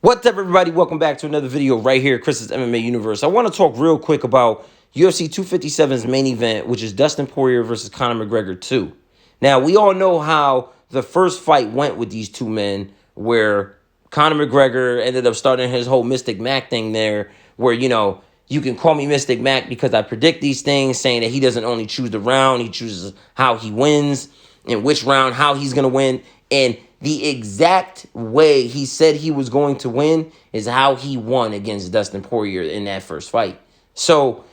What's up, everybody? Welcome back to another video right here, Chris's MMA Universe. I want to talk real quick about UFC 257's main event, which is Dustin Poirier versus Conor McGregor 2. Now, we all know how the first fight went with these two men, where Conor McGregor ended up starting his whole Mystic Mac thing there, where, you can call me Mystic Mac because I predict these things, saying that he doesn't only choose the round, he chooses how he wins, in which round, how he's going to win. And the exact way he said he was going to win is how he won against Dustin Poirier in that first fight. So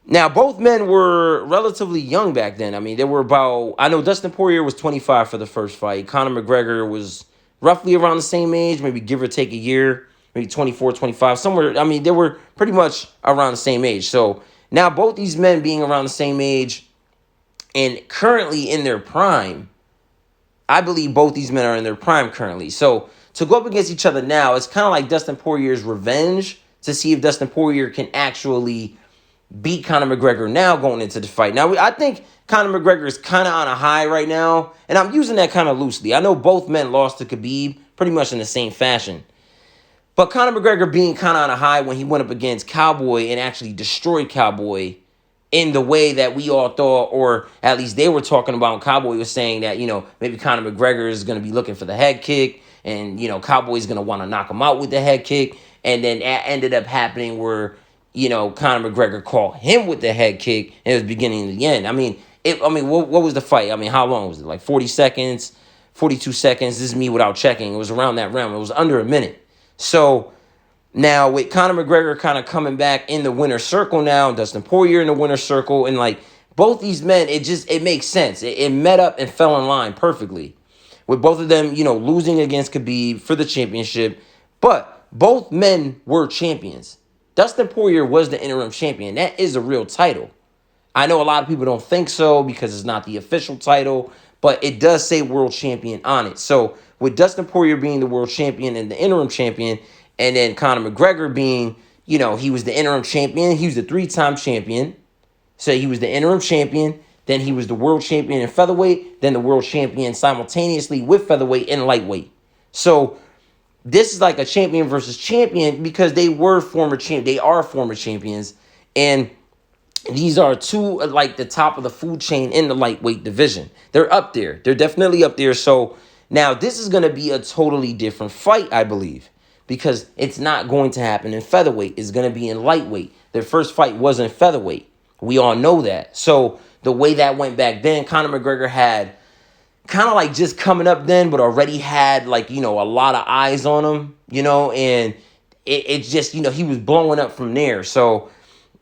now both men were relatively young back then. I mean, they were about, I know Dustin Poirier was 25 for the first fight. Conor McGregor was roughly around the same age, maybe give or take a year, maybe 24, 25, somewhere. I mean, they were pretty much around the same age. So now both these men being around the same age and currently in their prime, I believe both these men are in their prime currently. So to go up against each other now, it's kind of like Dustin Poirier's revenge to see if Dustin Poirier can actually beat Conor McGregor now going into the fight. Now, I think Conor McGregor is kind of on a high right now, and I'm using that kind of loosely. I know both men lost to Khabib pretty much in the same fashion. But Conor McGregor being kind of on a high when he went up against Cowboy and actually destroyed Cowboy in the way that we all thought, or at least they were talking about. Cowboy was saying that, maybe Conor McGregor is going to be looking for the head kick, and, Cowboy's going to want to knock him out with the head kick. And then it ended up happening where, Conor McGregor caught him with the head kick, and it was beginning to the end. What was the fight? I mean, how long was it? Like 40 seconds, 42 seconds? This is me without checking. It was around that realm. It was under a minute. So now, with Conor McGregor kind of coming back in the winner's circle now, Dustin Poirier in the winner's circle, and like both these men, it makes sense. It met up and fell in line perfectly. With both of them, losing against Khabib for the championship. But both men were champions. Dustin Poirier was the interim champion. That is a real title. I know a lot of people don't think so because it's not the official title, but it does say world champion on it. So with Dustin Poirier being the world champion and the interim champion, and then Conor McGregor being, he was the interim champion. He was the three-time champion. So he was the interim champion. Then he was the world champion in featherweight. Then the world champion simultaneously with featherweight and lightweight. So this is like a champion versus champion because they were former champions. They are former champions. And these are two, like the top of the food chain in the lightweight division. They're up there. They're definitely up there. So now this is going to be a totally different fight, I believe, because it's not going to happen in featherweight. It's going to be in lightweight. Their first fight was in featherweight. We all know that. So the way that went back then, Conor McGregor had kind of like just coming up then, but already had like, a lot of eyes on him, and it's just, he was blowing up from there. So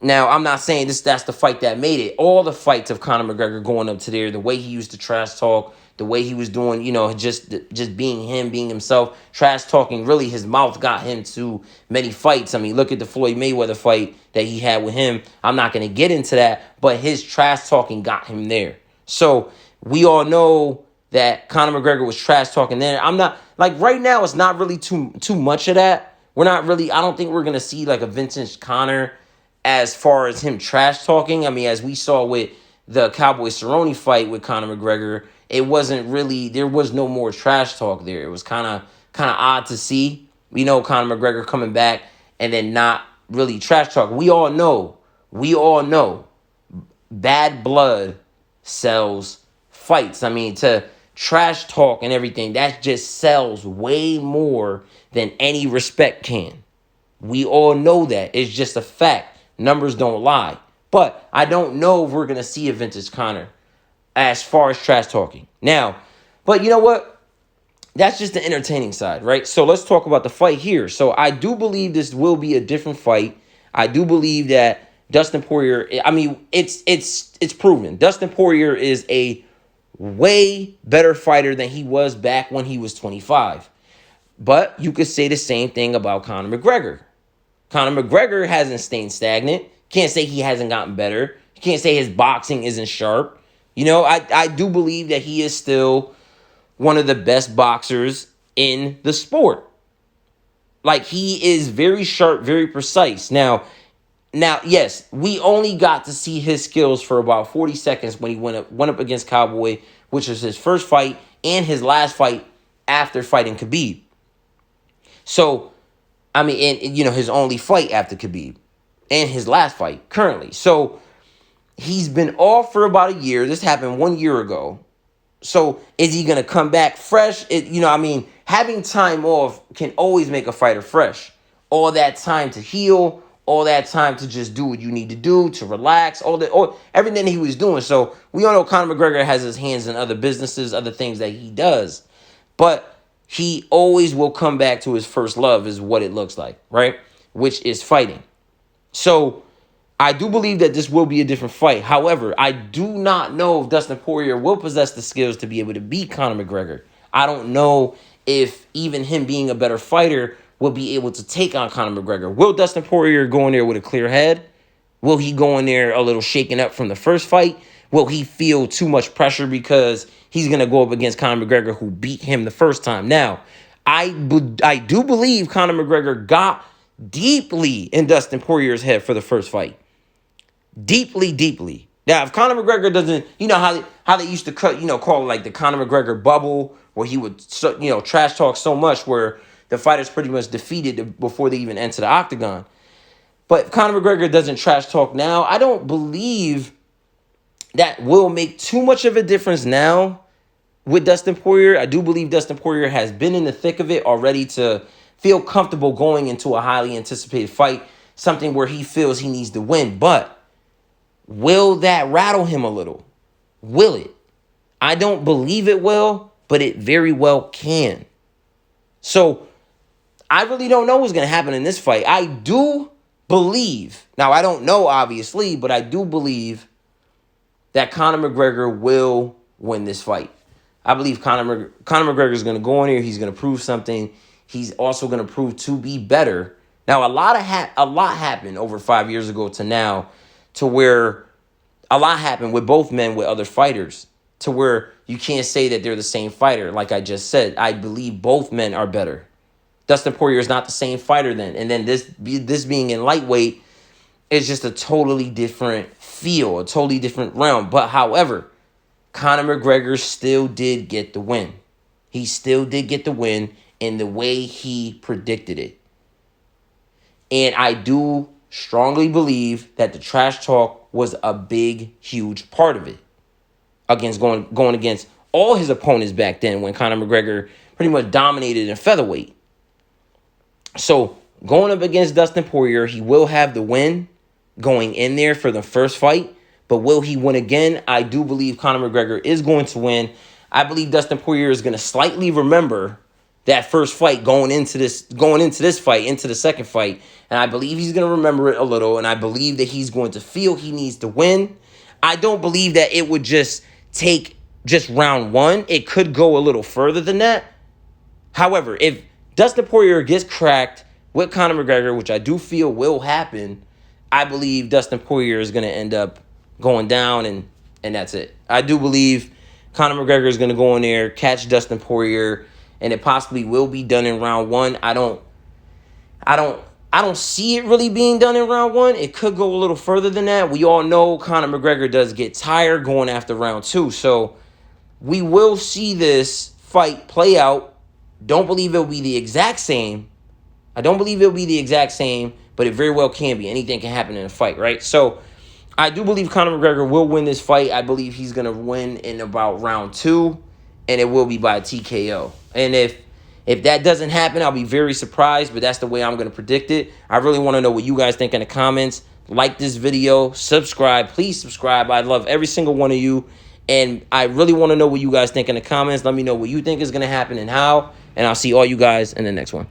now I'm not saying that's the fight that made it. All the fights of Conor McGregor going up to there, the way he used to trash talk, the way he was doing, just being him, being himself, trash talking, really his mouth got him to many fights. I mean, look at the Floyd Mayweather fight that he had with him. I'm not going to get into that, but his trash talking got him there. So we all know that Conor McGregor was trash talking there. I'm not, like right now, it's not really too much of that. We're not really, I don't think we're going to see like a vintage Conor as far as him trash talking. I mean, as we saw with the Cowboy Cerrone fight with Conor McGregor, it wasn't really, there was no more trash talk there. It was kind of odd to see, Conor McGregor coming back and then not really trash talk. We all know, bad blood sells fights. I mean, to trash talk and everything, that just sells way more than any respect can. We all know that. It's just a fact. Numbers don't lie. But I don't know if we're going to see a vintage Conor as far as trash talking. Now, but you know what? That's just the entertaining side, right? So let's talk about the fight here. So I do believe this will be a different fight. I do believe that Dustin Poirier, I mean, it's proven. Dustin Poirier is a way better fighter than he was back when he was 25. But you could say the same thing about Conor McGregor. Conor McGregor hasn't stayed stagnant. Can't say he hasn't gotten better. You can't say his boxing isn't sharp. I do believe that he is still one of the best boxers in the sport. Like, he is very sharp, very precise. Now, yes, we only got to see his skills for about 40 seconds when he went up against Cowboy, which was his first fight and his last fight after fighting Khabib. So I mean, and his only fight after Khabib and his last fight currently. So he's been off for about a year. This happened 1 year ago. So is he going to come back fresh? Having time off can always make a fighter fresh. All that time to heal, all that time to just do what you need to do, to relax, everything he was doing. So we all know Conor McGregor has his hands in other businesses, other things that he does. But he always will come back to his first love is what it looks like, right? Which is fighting. So I do believe that this will be a different fight. However, I do not know if Dustin Poirier will possess the skills to be able to beat Conor McGregor. I don't know if even him being a better fighter will be able to take on Conor McGregor. Will Dustin Poirier go in there with a clear head? Will he go in there a little shaken up from the first fight? Will he feel too much pressure because he's going to go up against Conor McGregor who beat him the first time? Now, I do believe Conor McGregor got deeply in Dustin Poirier's head for the first fight. Deeply, deeply. Now, if Conor McGregor doesn't, how they used to call it like the Conor McGregor bubble, where he would, trash talk so much where the fighters pretty much defeated before they even enter the octagon. But if Conor McGregor doesn't trash talk now, I don't believe that will make too much of a difference now with Dustin Poirier. I do believe Dustin Poirier has been in the thick of it already to feel comfortable going into a highly anticipated fight, something where he feels he needs to win. But will that rattle him a little? Will it? I don't believe it will, but it very well can. So I really don't know what's going to happen in this fight. I do believe, now I don't know obviously, but I do believe that Conor McGregor will win this fight. I believe Conor McGregor is going to go in here. He's going to prove something. He's also going to prove to be better. Now, a lot happened over 5 years ago to now, to where a lot happened with both men, with other fighters, to where you can't say that they're the same fighter. Like I just said, I believe both men are better. Dustin Poirier is not the same fighter then. And then this being in lightweight is just a totally different feel, a totally different realm. But however, Conor McGregor still did get the win. He still did get the win in the way he predicted it. And I do strongly believe that the trash talk was a big, huge part of it. Against going against all his opponents back then when Conor McGregor pretty much dominated in featherweight. So going up against Dustin Poirier, he will have the win going in there for the first fight. But will he win again? I do believe Conor McGregor is going to win. I believe Dustin Poirier is going to slightly remember that first fight going into this fight, into the second fight. And I believe he's going to remember it a little. And I believe that he's going to feel he needs to win. I don't believe that it would just take just round one. It could go a little further than that. However, if Dustin Poirier gets cracked with Conor McGregor, which I do feel will happen, I believe Dustin Poirier is going to end up going down, and that's it. I do believe Conor McGregor is going to go in there, catch Dustin Poirier, and it possibly will be done in round one. I don't see it really being done in round one. It could go a little further than that. We all know Conor McGregor does get tired going after round two. So we will see this fight play out. Don't believe it'll be the exact same. I don't believe it'll be the exact same, but it very well can be. Anything can happen in a fight, right? So I do believe Conor McGregor will win this fight. I believe he's going to win in about round two, and it will be by TKO. And if that doesn't happen, I'll be very surprised, but that's the way I'm going to predict it. I really want to know what you guys think in the comments. Like this video, subscribe. Please subscribe. I love every single one of you, and I really want to know what you guys think in the comments. Let me know what you think is going to happen and how, and I'll see all you guys in the next one.